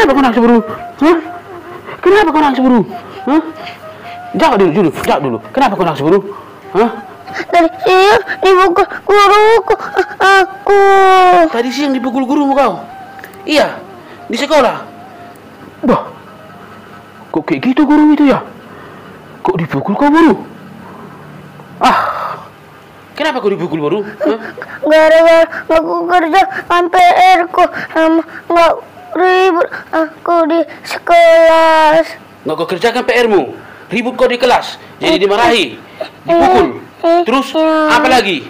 Kenapa kau nangis buru? Hah? Kenapa kau nangis buru? Hah? Jawab dulu. Kenapa kau nangis buru? Hah? Tadi siang dipukul guruku aku. Tadi siang dipukul gurumu kau? Iya, di sekolah. Bah, kok kayak gitu guru itu ya? Kok dipukul kau buru? Kenapa kau dipukul buru? Gara-gara aku kerjakan PR-ku nggak ribut aku di sekolah. Nggak kau kerjakan PR-mu? Ribut kau di kelas, jadi dimarahi, dipukul. Terus apa lagi?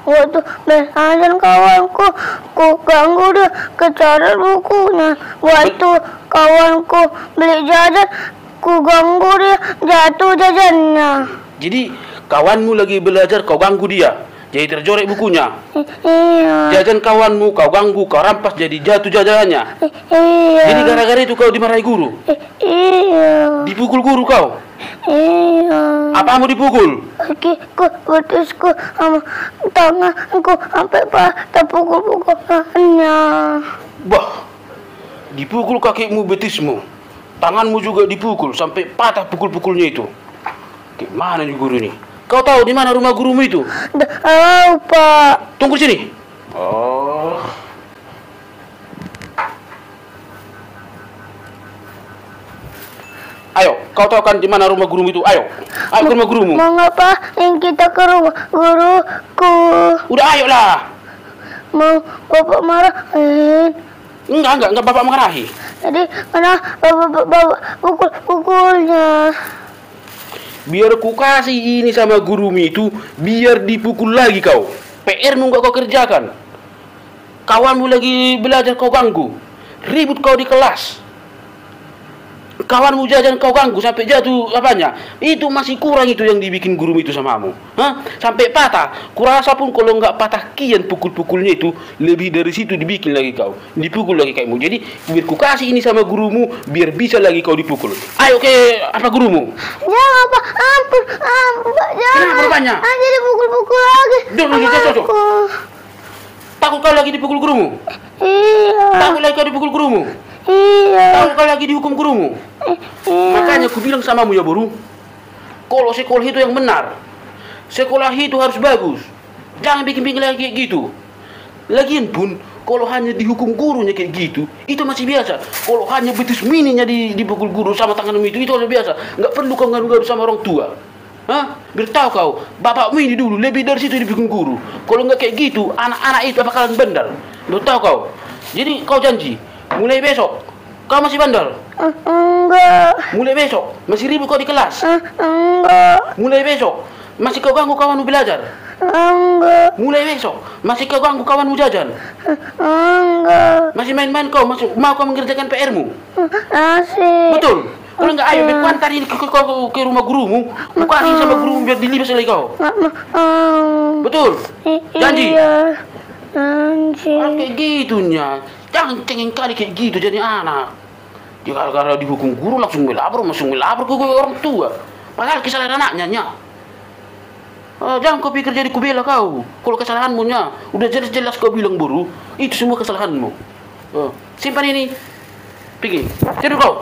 Waktu belajar kawanku, ku ganggu dia kejaran bukunya. Waktu kawanku beli jajan, ku ganggu dia jatuh jajannya. Jadi kawanmu lagi belajar, kau ganggu dia, jadi tercorek bukunya. Iya. Jajan kawanmu kau ganggu, kau rampas, jadi jatuh jajannya. Iya. Jadi gara-gara itu kau dimarahi guru? Iya. Dipukul guru kau? Iya. Apamu dipukul? Kakiku, betisku, sama tanganku sampai patah pukul-pukulannya. Bah, dipukul kakimu, betismu, tanganmu juga dipukul sampai patah pukul-pukulnya itu. Gimana nih guru ini? Kau tahu di mana rumah gurumu itu? Tahu, Pak. Tunggu di sini. Oh. Ayo, kau tahu kan di mana rumah gurumu itu? Ayo ke rumah gurumu. Mau ngapain kita ke rumah guruku? Udah ayolah. Mau bapak marahin? Enggak bapak marahi. Jadi karena bapak pukul-pukulnya. Biar ku kasih ini sama gurumu itu, biar dipukul lagi kau. PR-mu enggak kau kerjakan. Kawanmu lagi belajar kau ganggu. Ribut kau di kelas. Kawanmu jajan kau ganggu sampai jatuh apanya? Itu masih kurang itu yang dibikin guru itu samamu. Hah? Sampai patah. Kurasa pun kalau nggak patah kian pukul-pukulnya itu, lebih dari situ dibikin lagi kau. Dipukul lagi kamu. Jadi biar ku kasih ini sama gurumu, biar bisa lagi kau dipukul. Ayo ke apa gurumu? Jangan, Pak. Ampun, Pak. Jangan. Kenapa rupanya? Jadi pukul-pukul lagi. Cocok. Takut kau lagi dipukul gurumu? Iya. Takut lagi kau dipukul gurumu? Iya. Takut kau lagi dihukum gurumu? Makanya aku bilang samamu ya Boru, kalau sekolah itu yang benar, sekolah itu harus bagus, jangan bikin-bikin lagi kayak gitu. Lagian pun kalau hanya dihukum gurunya kayak gitu, itu masih biasa. Kalau hanya betis mininya dipukul guru sama tanganmu itu harus biasa. Nggak perlu kau ngadu-ngadu sama orang tua. Hah? Biar tahu kau, bapakmu ini dulu lebih dari situ dipukul guru. Kalau nggak kayak gitu, anak-anak itu bakalan bandel. Biar tahu kau. Jadi kau janji, mulai besok kau masih bandel. Enggak. Mulai besok masih ribut kau di kelas. Enggak. Mulai besok masih kau ganggu kawanmu belajar. Enggak. Mulai besok masih kau ganggu kawanmu jajan. Enggak. Masih main-main kau, mau kau mengerjakan PR-mu. Asik. Betul. Kalau enggak ayo biar antar ini ke rumah gurumu. Kau kasih sama gurumu biar dilibas lagi kau. Betul. Janji. Iya. Janji. Kayak gitunya. Jangan cengeng kali kayak gitu jadi anak. Dia gara-gara dihukum guru langsung melapor ke orang tua. Padahal kesalahan anaknya nya. Jangan kau pikir jadi kubela kau. Kalau kesalahanmu nya udah jelas-jelas kau bilang Boru, itu semua kesalahanmu. Simpan ini. Pergi. Tidur kau.